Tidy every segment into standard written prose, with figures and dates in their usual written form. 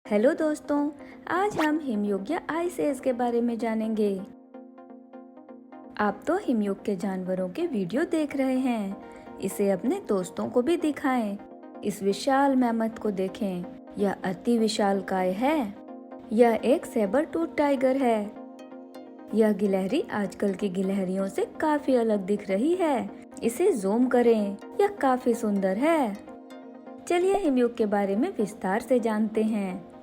Hello दोस्तों, आज हम हिमयुग या आइस एज के बारे में जानेंगे। आप तो हिमयुग के जानवरों के वीडियो देख रहे हैं, इसे अपने दोस्तों को भी दिखाएं। इस विशाल मैमथ को देखें, यह अति विशाल काय है। यह एक सेबर टूथ टाइगर है। यह गिलहरी आजकल की गिलहरियों से काफी अलग दिख रही है। इसे जूम करें, यह काफी सुंदर है। चलिए हिमयुग के बारे में विस्तार से जानते हैं।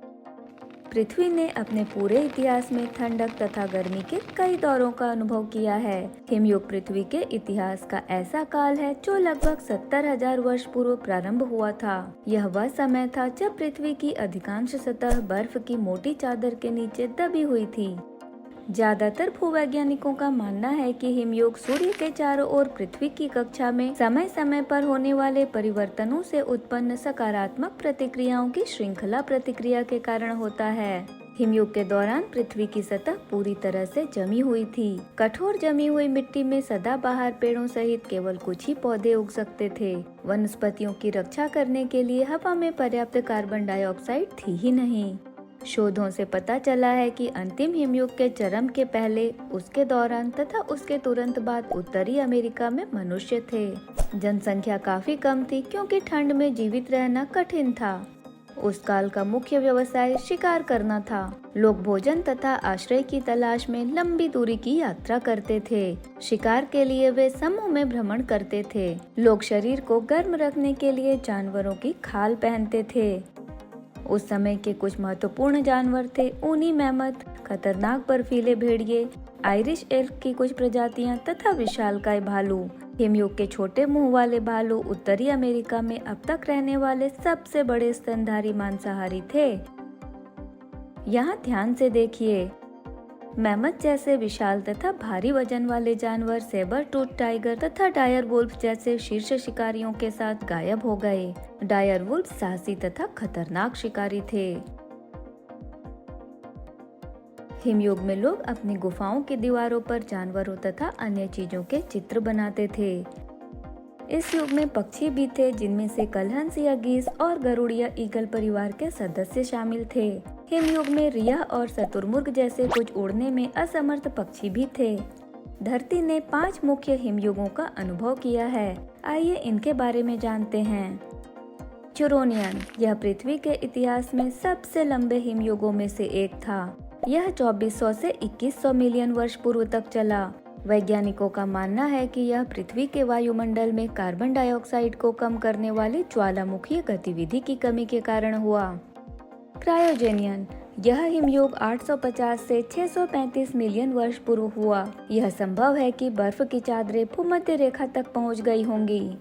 पृथ्वी ने अपने पूरे इतिहास में ठंडक तथा गर्मी के कई दौरों का अनुभव किया है। हिमयुग पृथ्वी के इतिहास का ऐसा काल है जो लगभग 70,000 वर्ष पूर्व प्रारंभ हुआ था। यह वह समय था जब पृथ्वी की अधिकांश सतह बर्फ की मोटी चादर के नीचे दबी हुई थी। ज्यादातर भूवैज्ञानिकों का मानना है कि हिमयुग सूर्य के चारों ओर पृथ्वी की कक्षा में समय समय पर होने वाले परिवर्तनों से उत्पन्न सकारात्मक प्रतिक्रियाओं की श्रृंखला प्रतिक्रिया के कारण होता है। हिमयुग के दौरान पृथ्वी की सतह पूरी तरह से जमी हुई थी। कठोर जमी हुई मिट्टी में सदाबहार पेड़ों सहित केवल कुछ ही पौधे उग सकते थे। वनस्पतियों की रक्षा करने के लिए हवा में पर्याप्त कार्बन डाइऑक्साइड थी ही नहीं। शोधों से पता चला है कि अंतिम हिमयुग के चरम के पहले, उसके दौरान तथा उसके तुरंत बाद उत्तरी अमेरिका में मनुष्य थे। जनसंख्या काफी कम थी क्योंकि ठंड में जीवित रहना कठिन था। उस काल का मुख्य व्यवसाय शिकार करना था। लोग भोजन तथा आश्रय की तलाश में लंबी दूरी की यात्रा करते थे। शिकार के लिए वे समूह में भ्रमण करते थे। लोग शरीर को गर्म रखने के लिए जानवरों की खाल पहनते थे। उस समय के कुछ महत्वपूर्ण जानवर थे ऊनी मैमथ, खतरनाक बर्फीले भेड़िए, आयरिश एल्क की कुछ प्रजातियां तथा विशालकाय भालू। हिमयुग के छोटे मुंह वाले भालू उत्तरी अमेरिका में अब तक रहने वाले सबसे बड़े स्तनधारी मांसाहारी थे। यहाँ ध्यान से देखिए, मैमथ जैसे विशाल तथा भारी वजन वाले जानवर सेबर टूथ टाइगर तथा डायर वुल्फ जैसे शीर्ष शिकारियों के साथ गायब हो गए। डायर वुल्फ साहसी तथा खतरनाक शिकारी थे। हिमयुग में लोग अपनी गुफाओं की दीवारों पर जानवरों तथा अन्य चीजों के चित्र बनाते थे। इस युग में पक्षी भी थे, जिनमें से कलहंस या गीस और गरुड़िया ईगल परिवार के सदस्य शामिल थे। हिमयुग में रिया और शतुरमुर्ग जैसे कुछ उड़ने में असमर्थ पक्षी भी थे। धरती ने 5 मुख्य हिमयुगों का अनुभव किया है। आइए इनके बारे में जानते हैं। चुरोनियन, यह पृथ्वी के इतिहास में सबसे लंबे हिमयुगों में से एक था। यह 2400 से 2100 मिलियन वर्ष पूर्व तक चला। वैज्ञानिकों का मानना है कि यह पृथ्वी के वायुमंडल में कार्बन डाइऑक्साइड को कम करने वाली ज्वालामुखीय गतिविधि की कमी के कारण हुआ। क्रायोजेनियन, यह हिमयुग 850 से 635 मिलियन वर्ष पूर्व हुआ। यह संभव है कि बर्फ की चादरें भूमध्य रेखा तक पहुंच गई होंगी।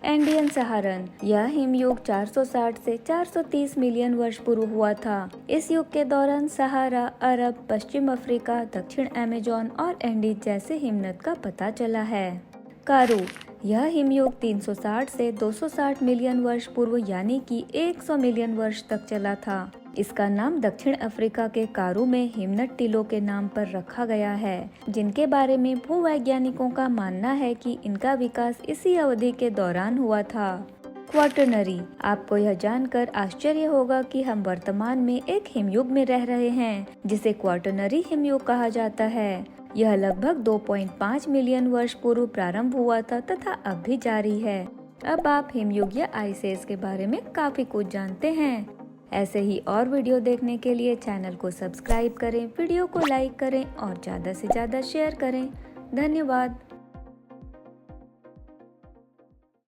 एंडियन सहारन, यह हिमयुग 460 से 430 मिलियन वर्ष पूर्व हुआ था। इस युग के दौरान सहारा, अरब, पश्चिम अफ्रीका, दक्षिण अमेज़न और एंडीज जैसे हिमनद का पता चला है। कारू, यह हिमयुग 360 से 260 मिलियन वर्ष पूर्व यानी कि 100 मिलियन वर्ष तक चला था। इसका नाम दक्षिण अफ्रीका के कारू में हिमनद टीलों के नाम पर रखा गया है, जिनके बारे में भूवैज्ञानिकों का मानना है कि इनका विकास इसी अवधि के दौरान हुआ था। क्वाटरनरी, आपको यह जानकर आश्चर्य होगा कि हम वर्तमान में एक हिमयुग में रह रहे हैं, जिसे क्वाटरनरी हिमयुग कहा जाता है। यह लगभग 2.5 मिलियन वर्ष पूर्व प्रारंभ हुआ था तथा अब भी जारी है। अब आप हिमयुग या आइस एज के बारे में काफी कुछ जानते हैं। ऐसे ही और वीडियो देखने के लिए चैनल को सब्सक्राइब करें, वीडियो को लाइक करें और ज्यादा से ज्यादा शेयर करें। धन्यवाद।